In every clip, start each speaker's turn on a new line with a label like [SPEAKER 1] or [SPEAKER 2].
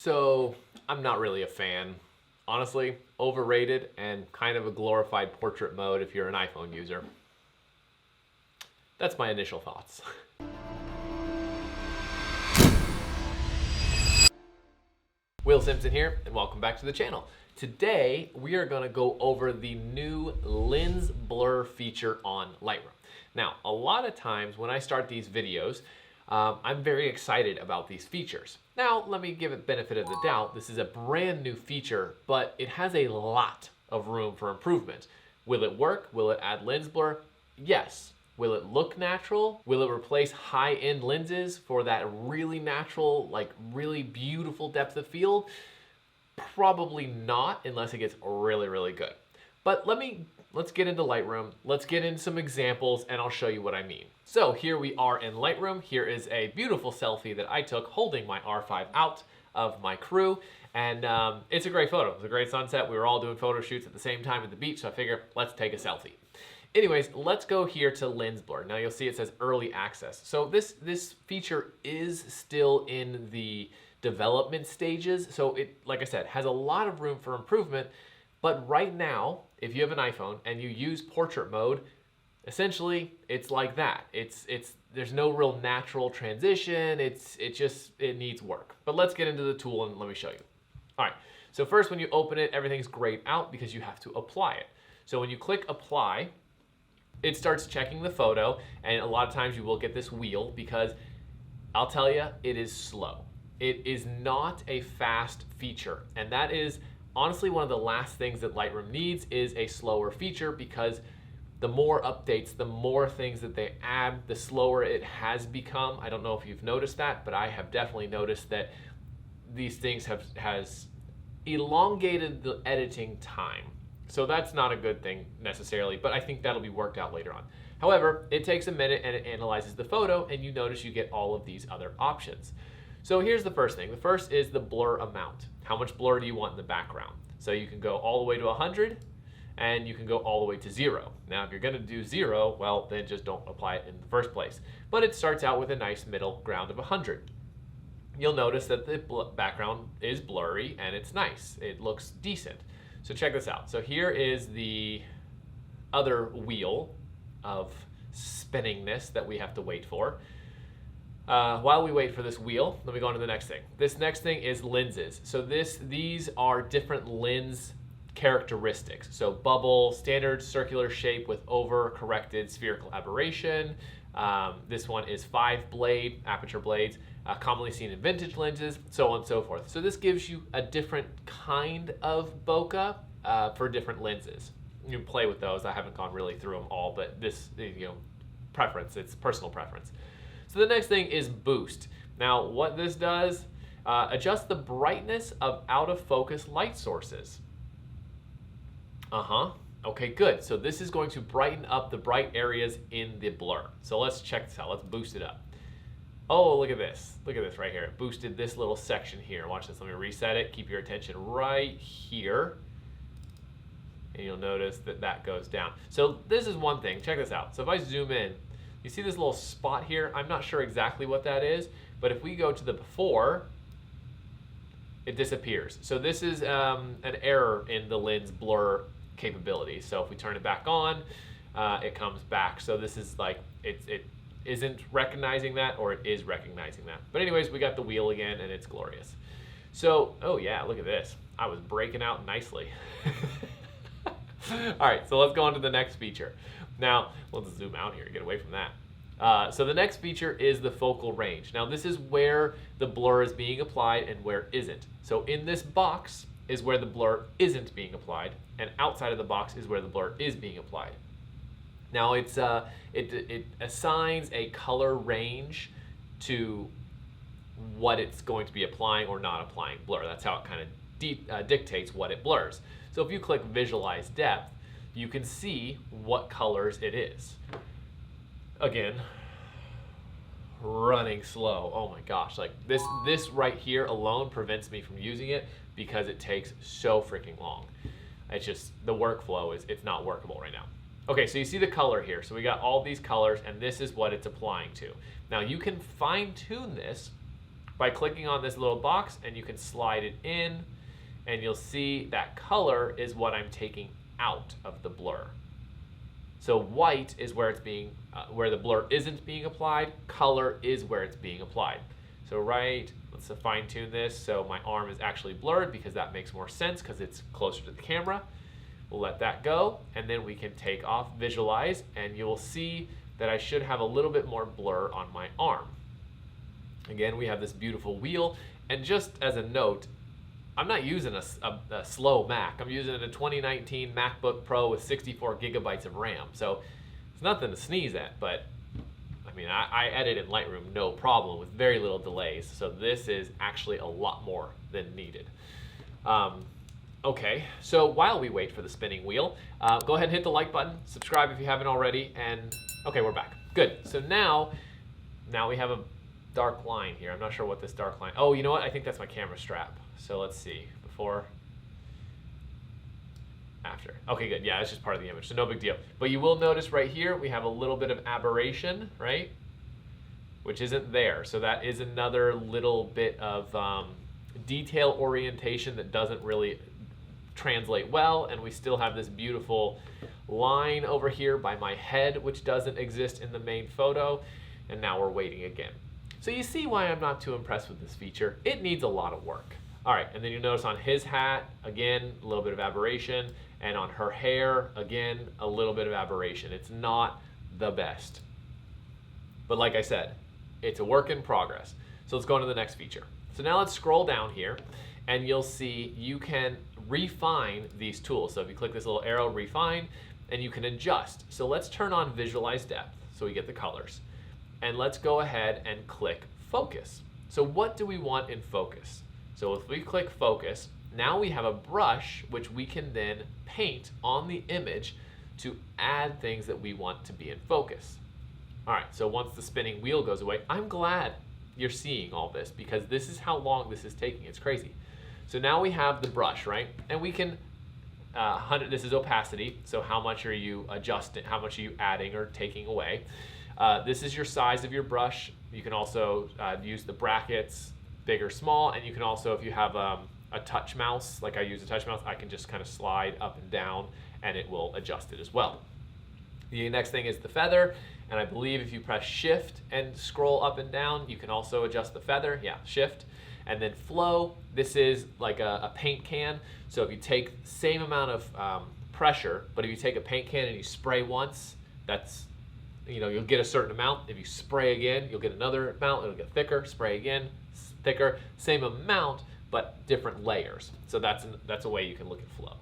[SPEAKER 1] So I'm not really a fan. Honestly, overrated and kind of a glorified portrait mode if you're an iPhone user. That's my initial thoughts. Will Simpson here, and welcome back to the channel. Today, we are gonna go over the new lens blur feature on Lightroom. Now, a lot of times when I start these videos, I'm very excited about these features. Now, let me give it benefit of the doubt. This is a brand new feature, but it has a lot of room for improvement. Will it work? Will it add lens blur? Yes. Will it look natural? Will it replace high-end lenses for that really natural, like really beautiful depth of field? Probably not, unless it gets really, really good. But let's get into Lightroom. Let's get in some examples and I'll show you what I mean. So here we are in Lightroom. Here is a beautiful selfie that I took holding my R5 out of my crew. And it's a great photo. It's a great sunset. We were all doing photo shoots at the same time at the beach, so I figure let's take a selfie. Anyways, let's go here to lens blur. Now you'll see it says early access. So this feature is still in the development stages. So it, like I said, has a lot of room for improvement. But right now, if you have an iPhone and you use portrait mode, essentially it's like that. There's no real natural transition. It needs work. But let's get into the tool and let me show you. All right. So first, when you open it, everything's grayed out because you have to apply it. So when you click apply, it starts checking the photo, and a lot of times you will get this wheel because I'll tell you, it is slow. It is not a fast feature, and that is honestly one of the last things that Lightroom needs is a slower feature, because the more updates, the more things that they add, the slower it has become. I don't know if you've noticed that, but I have definitely noticed that these things has elongated the editing time. So that's not a good thing necessarily, but I think that'll be worked out later on. However, it takes a minute and it analyzes the photo, and you notice you get all of these other options. So here's the first thing. The first is the blur amount. How much blur do you want in the background? So you can go all the way to 100, and you can go all the way to 0. Now, if you're gonna do 0, well, then just don't apply it in the first place. But it starts out with a nice middle ground of 100. You'll notice that the background is blurry and it's nice. It looks decent. So check this out. So here is the other wheel of spinningness that we have to wait for. While we wait for this wheel, let me go on to the next thing. This next thing is lenses. So these are different lens characteristics. So bubble, standard circular shape with over-corrected spherical aberration. This one is 5-blade aperture blades, commonly seen in vintage lenses, so on and so forth. So this gives you a different kind of bokeh for different lenses. You can play with those. I haven't gone really through them all, but this, preference, it's personal preference. So the next thing is boost. Now what this does, adjust the brightness of out of focus light sources. Okay, good. So this is going to brighten up the bright areas in the blur. So let's check this out. Let's boost it up. Oh, look at this. Look at this right here. It boosted this little section here. Watch this. Let me reset it. Keep your attention right here. And you'll notice that that goes down. So this is one thing. Check this out. So if I zoom in, you see this little spot here? I'm not sure exactly what that is, but if we go to the before, it disappears. So this is an error in the lens blur capability. So if we turn it back on, it comes back. So this is like, it isn't recognizing that, or it is recognizing that. But anyways, we got the wheel again, and it's glorious. So, oh yeah, look at this. I was breaking out nicely. All right, so let's go on to the next feature. Now, let's zoom out here, get away from that. So the next feature is the focal range. Now this is where the blur is being applied and where it isn't. So in this box is where the blur isn't being applied, and outside of the box is where the blur is being applied. Now it assigns a color range to what it's going to be applying or not applying blur. That's how it kind of dictates what it blurs. So if you click visualize depth, you can see what colors it is. Again, running slow. Oh my gosh, like this right here alone prevents me from using it because it takes so freaking long. It's just, the workflow it's not workable right now. Okay, so you see the color here. So we got all these colors, and this is what it's applying to. Now you can fine tune this by clicking on this little box, and you can slide it in, and you'll see that color is what I'm taking out of the blur. So white is where it's being, where the blur isn't being applied. Color is where it's being applied. So let's fine tune this so my arm is actually blurred, because that makes more sense because it's closer to the camera. We'll let that go, and then we can take off visualize, and you'll see that I should have a little bit more blur on my arm. Again, we have this beautiful wheel, and just as a note, I'm not using a slow Mac. I'm using a 2019 MacBook Pro with 64 gigabytes of RAM. So it's nothing to sneeze at, but I mean, I edit in Lightroom no problem with very little delays. So this is actually a lot more than needed. Okay, so while we wait for the spinning wheel, go ahead and hit the like button, subscribe if you haven't already, and okay, we're back. Good. So now we have a dark line here. I'm not sure what this dark line. Oh, you know what? I think that's my camera strap. So let's see. Before, after. Okay, good. Yeah, it's just part of the image, so no big deal. But you will notice right here we have a little bit of aberration, right? Which isn't there. So that is another little bit of detail orientation that doesn't really translate well, and we still have this beautiful line over here by my head, which doesn't exist in the main photo, and now we're waiting again. So you see why I'm not too impressed with this feature. It needs a lot of work. All right, and then you notice on his hat, again, a little bit of aberration, and on her hair, again, a little bit of aberration. It's not the best. But like I said, it's a work in progress. So let's go on to the next feature. So now let's scroll down here, and you'll see you can refine these tools. So if you click this little arrow, refine, and you can adjust. So let's turn on visualize depth so we get the colors. And let's go ahead and click focus. So what do we want in focus? So if we click focus, now we have a brush which we can then paint on the image to add things that we want to be in focus. All right, so once the spinning wheel goes away, I'm glad you're seeing all this, because this is how long this is taking. It's crazy. So now we have the brush, right? And we can, this is opacity, so how much are you adjusting, how much are you adding or taking away? This is your size of your brush. You can also use the brackets, big or small, and you can also, if you have a touch mouse, like I use a touch mouse, I can just kind of slide up and down and it will adjust it as well. The next thing is the feather, and I believe if you press shift and scroll up and down, you can also adjust the feather. Yeah, shift. And then flow, this is like a paint can. So if you take the same amount of pressure, but if you take a paint can and you spray once, that's, you know, you'll get a certain amount. If you spray again, you'll get another amount. It'll get thicker. Spray again, thicker. Same amount, but different layers. So that's a way you can look at flow.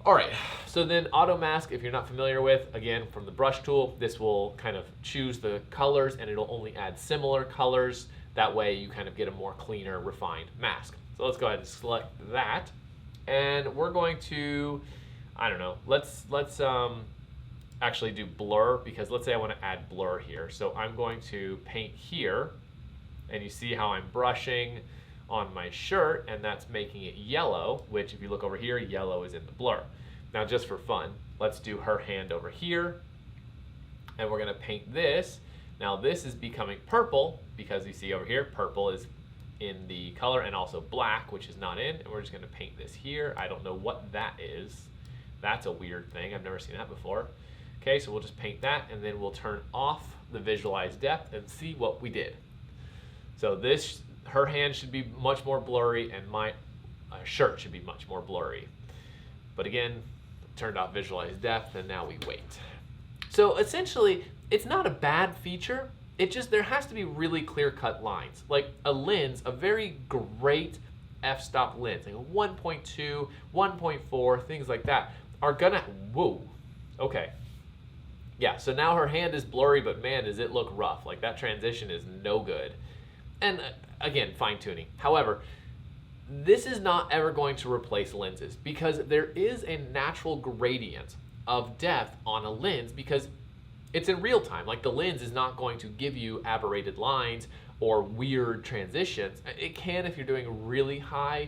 [SPEAKER 1] All right, so then auto mask, if you're not familiar with, again, from the brush tool, this will kind of choose the colors and it'll only add similar colors. That way you kind of get a more cleaner, refined mask. So let's go ahead and select that. And we're going to, I don't know, let's actually do blur, because let's say I want to add blur here. So I'm going to paint here, and you see how I'm brushing on my shirt, and that's making it yellow, which if you look over here, yellow is in the blur. Now just for fun, let's do her hand over here, and we're going to paint this. Now this is becoming purple, because you see over here, purple is in the color, and also black, which is not in, and we're just going to paint this here. I don't know what that is. That's a weird thing. I've never seen that before. Okay, so we'll just paint that, and then we'll turn off the visualize depth and see what we did. So this, her hand should be much more blurry, and my shirt should be much more blurry. But again, turned off visualize depth, and now we wait. So essentially, it's not a bad feature. It just, there has to be really clear-cut lines. Like a lens, a very great f-stop lens, like a 1.2, 1.4, things like that, are gonna, whoa, okay. Yeah, so now her hand is blurry, but man, does it look rough. Like that transition is no good. And again, fine tuning. However, this is not ever going to replace lenses, because there is a natural gradient of depth on a lens, because it's in real time. Like the lens is not going to give you aberrated lines or weird transitions. It can if you're doing really high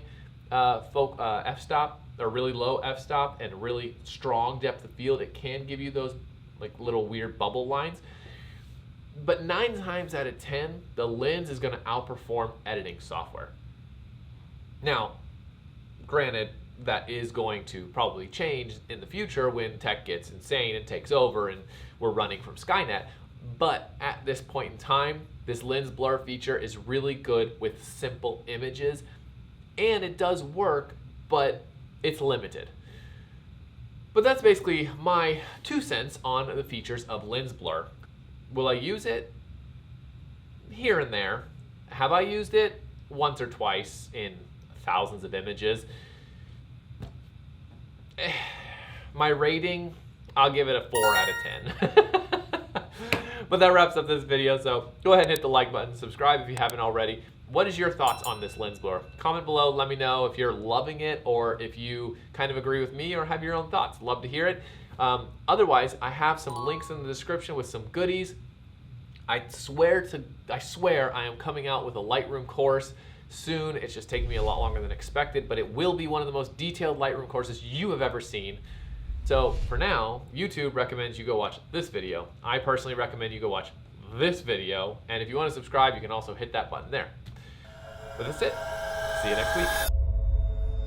[SPEAKER 1] f-stop or really low f-stop and really strong depth of field. It can give you those like little weird bubble lines. But 9 times out of 10, the lens is gonna outperform editing software. Now, granted, that is going to probably change in the future when tech gets insane and takes over and we're running from Skynet. But at this point in time, this lens blur feature is really good with simple images, and it does work, but it's limited. But that's basically my 2 cents on the features of lens blur. Will I use it? Here and there. Have I used it? Once or twice in thousands of images. My rating, I'll give it a 4 out of 10. But that wraps up this video, so go ahead and hit the like button, subscribe if you haven't already. What is your thoughts on this lens blur? Comment below, let me know if you're loving it or if you kind of agree with me or have your own thoughts. Love to hear it. Otherwise, I have some links in the description with some goodies. I swear I am coming out with a Lightroom course soon. It's just taking me a lot longer than expected, but it will be one of the most detailed Lightroom courses you have ever seen. So for now, YouTube recommends you go watch this video. I personally recommend you go watch this video. And if you want to subscribe, you can also hit that button there. But that's it. See you next week.